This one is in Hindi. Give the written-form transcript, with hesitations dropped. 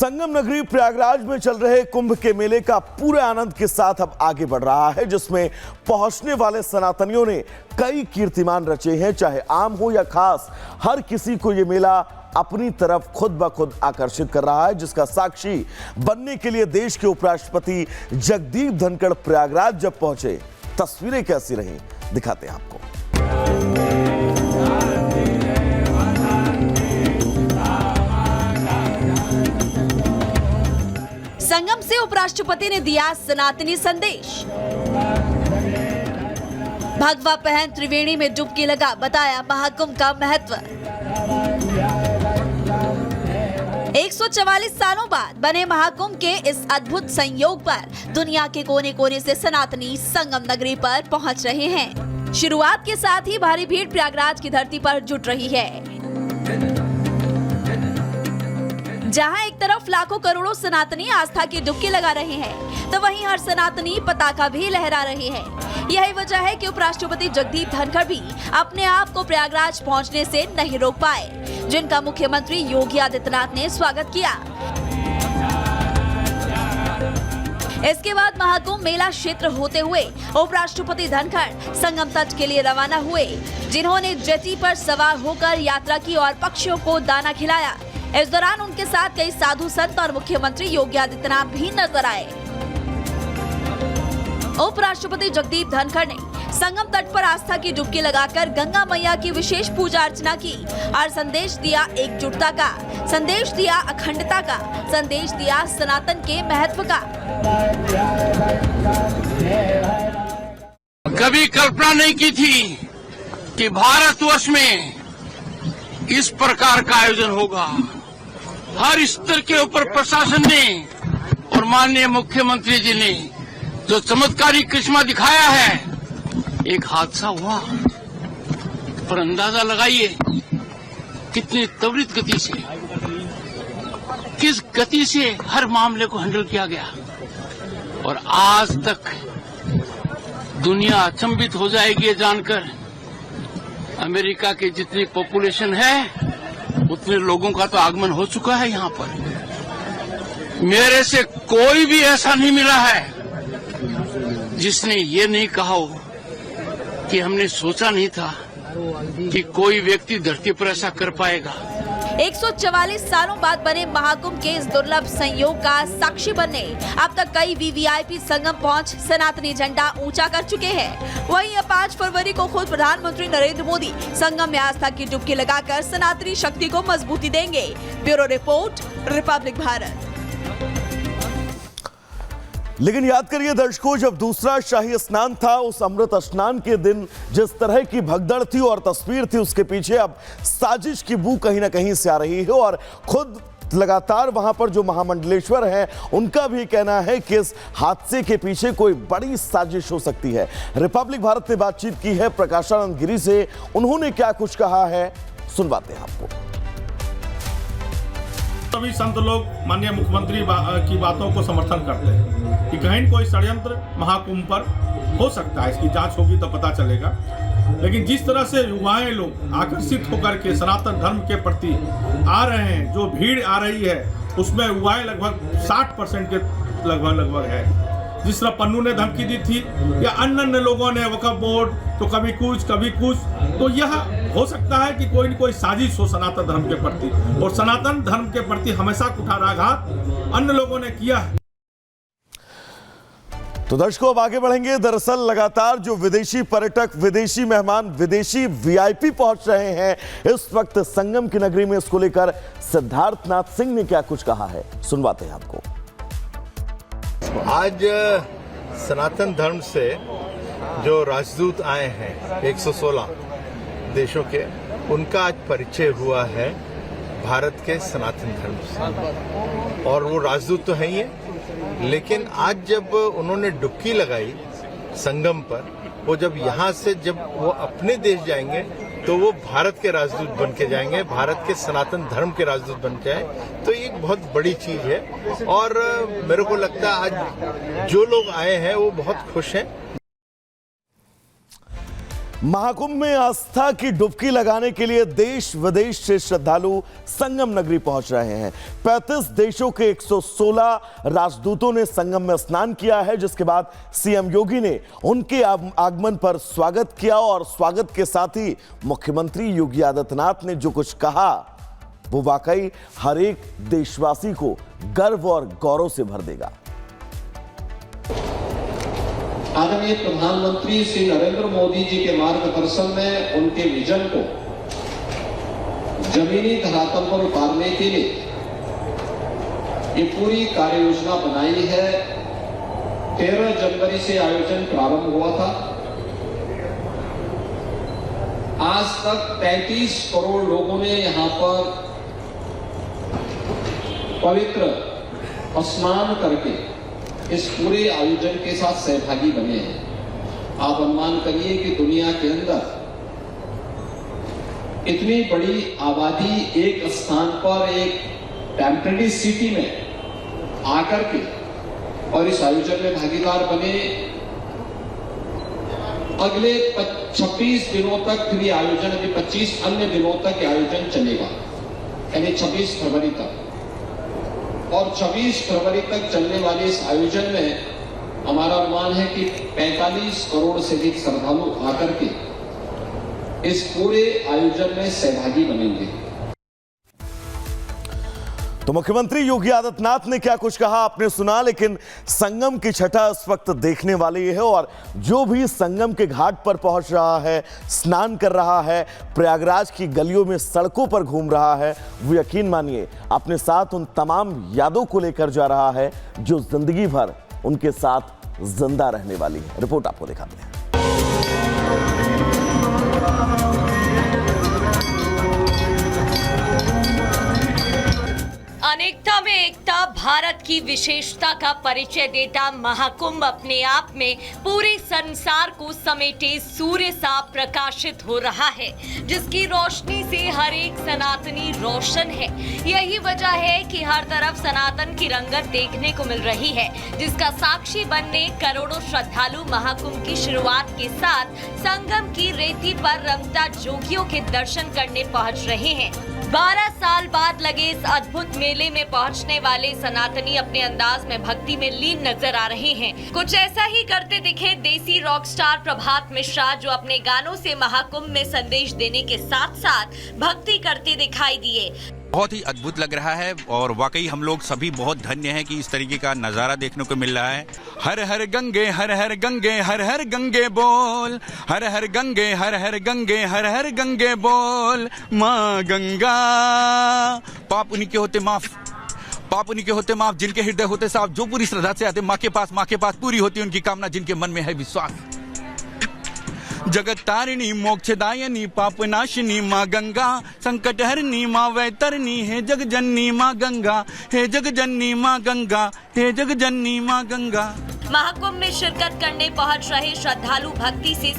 संगम नगरी प्रयागराज में चल रहे कुंभ के मेले का पूरे आनंद के साथ अब आगे बढ़ रहा है, जिसमें पहुंचने वाले सनातनियों ने कई कीर्तिमान रचे हैं। चाहे आम हो या खास, हर किसी को ये मेला अपनी तरफ खुद ब खुद आकर्षित कर रहा है, जिसका साक्षी बनने के लिए देश के उपराष्ट्रपति जगदीप धनखड़ प्रयागराज जब पहुंचे, तस्वीरें कैसी रही दिखाते हैं आपको। संगम से उपराष्ट्रपति ने दिया सनातनी संदेश। भगवा पहन त्रिवेणी में डुबकी लगा, बताया महाकुंभ का महत्व। 144 सालों बाद बने महाकुंभ के इस अद्भुत संयोग पर दुनिया के कोने कोने से सनातनी संगम नगरी पर पहुंच रहे हैं। शुरुआत के साथ ही भारी भीड़ प्रयागराज की धरती पर जुट रही है, जहां एक तरफ लाखों करोड़ों सनातनी आस्था की डुबकी लगा रहे हैं, तो वहीं हर सनातनी पताका भी लहरा रहे हैं। यही वजह है कि उपराष्ट्रपति जगदीप धनखड़ भी अपने आप को प्रयागराज पहुंचने से नहीं रोक पाए, जिनका मुख्यमंत्री योगी आदित्यनाथ ने स्वागत किया। इसके बाद महाकुंभ मेला क्षेत्र होते हुए उपराष्ट्रपति धनखड़ संगम तट के लिए रवाना हुए, जिन्होंने जेटी पर सवार होकर यात्रा की और पक्षियों को दाना खिलाया। इस दौरान उनके साथ कई साधु संत और मुख्यमंत्री योगी आदित्यनाथ भी नजर आए। उपराष्ट्रपति जगदीप धनखड़ ने संगम तट पर आस्था की डुबकी लगाकर गंगा मैया की विशेष पूजा अर्चना की और संदेश दिया एकजुटता का, संदेश दिया अखंडता का, संदेश दिया सनातन के महत्व का। कभी कल्पना नहीं की थी कि भारतवर्ष में इस प्रकार का आयोजन होगा। हर स्तर के ऊपर प्रशासन ने और माननीय मुख्यमंत्री जी ने जो चमत्कारी करिश्मा दिखाया है, एक हादसा हुआ, पर अंदाजा लगाइए कितनी त्वरित गति से, किस गति से हर मामले को हैंडल किया गया। और आज तक दुनिया अचंभित हो जाएगी ये जानकर, अमेरिका की जितनी पॉपुलेशन है उतने लोगों का तो आगमन हो चुका है यहाँ पर। मेरे से कोई भी ऐसा नहीं मिला है जिसने ये नहीं कहा हो कि हमने सोचा नहीं था कि कोई व्यक्ति धरती पर ऐसा कर पाएगा। 144 सालों बाद बने महाकुंभ के इस दुर्लभ संयोग का साक्षी बनने अब तक कई वीवीआईपी संगम पहुंच सनातनी झंडा ऊंचा कर चुके हैं। वहीं 5 फरवरी को खुद प्रधानमंत्री नरेंद्र मोदी संगम में आस्था की डुबकी लगाकर सनातनी शक्ति को मजबूती देंगे। Bureau report, Republic Bharat. लेकिन याद करिए दर्शकों, जब दूसरा शाही स्नान था, उस अमृत स्नान के दिन जिस तरह की भगदड़ थी और तस्वीर थी, उसके पीछे अब साजिश की बू कहीं ना कहीं से आ रही है। और खुद लगातार वहां पर जो महामंडलेश्वर हैं, उनका भी कहना है कि इस हादसे के पीछे कोई बड़ी साजिश हो सकती है। रिपब्लिक भारत ने बातचीत की है प्रकाशानंद गिरी से, उन्होंने क्या कुछ कहा है सुनवाते हैं आपको। सभी संत लोग माननीय मुख्यमंत्री की बातों को समर्थन करते हैं कि कहीं कोई षड्यंत्र महाकुंभ पर हो सकता है, इसकी जांच होगी तो पता चलेगा। लेकिन जिस तरह से युवाएं लोग आकर्षित होकर के सनातन धर्म के प्रति आ रहे हैं, जो भीड़ आ रही है उसमें युवाएं लगभग 60% के लगभग है। जिस तरह पन्नू ने धमकी दी थी या अन्य लोगों ने वक्फ बोर्ड, तो कभी कुछ, तो यह हो सकता है कि कोई न कोई साजिश हो सनातन धर्म के प्रति, और सनातन धर्म के प्रति हमेशा कुठाराघात अन्य लोगों ने किया है। तो दर्शकों, अब आगे बढ़ेंगे। दरअसल लगातार जो विदेशी पर्यटक, विदेशी मेहमान, विदेशी वीआईपी पहुंच रहे हैं इस वक्त संगम की नगरी में, इसको लेकर सिद्धार्थनाथ सिंह ने क्या कुछ कहा है सुनवाते हैं आपको। आज सनातन धर्म से जो राजदूत आए हैं 116 देशों के, उनका आज परिचय हुआ है भारत के सनातन धर्म से। और वो राजदूत तो है ही है, लेकिन आज जब उन्होंने डुबकी लगाई संगम पर, वो जब यहाँ से जब वो अपने देश जाएंगे तो वो भारत के राजदूत बन के जाएंगे, भारत के सनातन धर्म के राजदूत बन के आए, तो ये एक बहुत बड़ी चीज है। और मेरे को लगता है आज जो लोग आए हैं वो बहुत खुश हैं। महाकुंभ में आस्था की डुबकी लगाने के लिए देश विदेश से श्रद्धालु संगम नगरी पहुंच रहे हैं। 35 देशों के 116 राजदूतों ने संगम में स्नान किया है, जिसके बाद सीएम योगी ने उनके आगमन पर स्वागत किया और स्वागत के साथ ही मुख्यमंत्री योगी आदित्यनाथ ने जो कुछ कहा वो वाकई हर एक देशवासी को गर्व और गौरव से भर देगा। आदरणीय प्रधानमंत्री श्री नरेंद्र मोदी जी के मार्गदर्शन में उनके विजन को जमीनी धरातल पर उतारने के लिए ये पूरी कार्य योजना बनाई है। 13 जनवरी से आयोजन प्रारंभ हुआ था। आज तक 33 करोड़ लोगों ने यहां पर पवित्र स्नान करके इस पूरे आयोजन के साथ सहभागी बने हैं। आप अनुमान करिए कि दुनिया के अंदर इतनी बड़ी आबादी एक स्थान पर एक टेम्परेरी सिटी में आकर के और इस आयोजन में भागीदार बने। अगले 26 दिनों तक फिर आयोजन, अभी 25 अन्य दिनों तक आयोजन चलेगा, यानी 26 फरवरी तक। और 26 फरवरी तक चलने वाले इस आयोजन में हमारा अनुमान है कि 45 करोड़ से अधिक श्रद्धालु आकर के इस पूरे आयोजन में सहभागी बनेंगे। तो मुख्यमंत्री योगी आदित्यनाथ ने क्या कुछ कहा आपने सुना, लेकिन संगम की छठा इस वक्त देखने वाली है और जो भी संगम के घाट पर पहुंच रहा है, स्नान कर रहा है, प्रयागराज की गलियों में सड़कों पर घूम रहा है, वो यकीन मानिए अपने साथ उन तमाम यादों को लेकर जा रहा है जो जिंदगी भर उनके साथ जिंदा रहने वाली है। रिपोर्ट आपको दिखाते हैं। अनेकता में एकता भारत की विशेषता का परिचय देता महाकुंभ अपने आप में पूरे संसार को समेटे सूर्य सा प्रकाशित हो रहा है, जिसकी रोशनी से हर एक सनातनी रोशन है। यही वजह है कि हर तरफ सनातन की रंगत देखने को मिल रही है, जिसका साक्षी बनने करोड़ों श्रद्धालु महाकुंभ की शुरुआत के साथ संगम की रेती पर रमता जोगियों के दर्शन करने पहुंच रहे हैं। 12 साल बाद लगे इस अद्भुत मेले में पहुंचने वाले सनातनी अपने अंदाज में भक्ति में लीन नजर आ रहे हैं। कुछ ऐसा ही करते दिखे देसी रॉक स्टार प्रभात मिश्रा, जो अपने गानों से महाकुंभ में संदेश देने के साथ साथ भक्ति करते दिखाई दिए। बहुत ही अद्भुत लग रहा है और वाकई हम लोग सभी बहुत धन्य हैं कि इस तरीके का नज़ारा देखने को मिल रहा है। हर हर गंगे हर हर गंगे हर हर गंगे बोल, हर हर गंगे हर हर गंगे हर हर गंगे बोल। माँ गंगा, पाप उन्हीं के होते माफ, पाप उन्हीं के होते माफ जिनके हृदय होते साफ, जो पूरी श्रद्धा से आते माँ के पास पूरी होती उनकी कामना जिनके मन में है विश्वास। जगत तारिणी मोक्षदायिनी पापनाशिनी माँ गंगा, संकट हरनी माँ वैतरणी, हे जग जननी माँ गंगा, हे जग जननी माँ गंगा, हे जग जननी माँ गंगा। महाकुंभ में शिरकत करने पहुंच रहे श्रद्धालु भक्ति से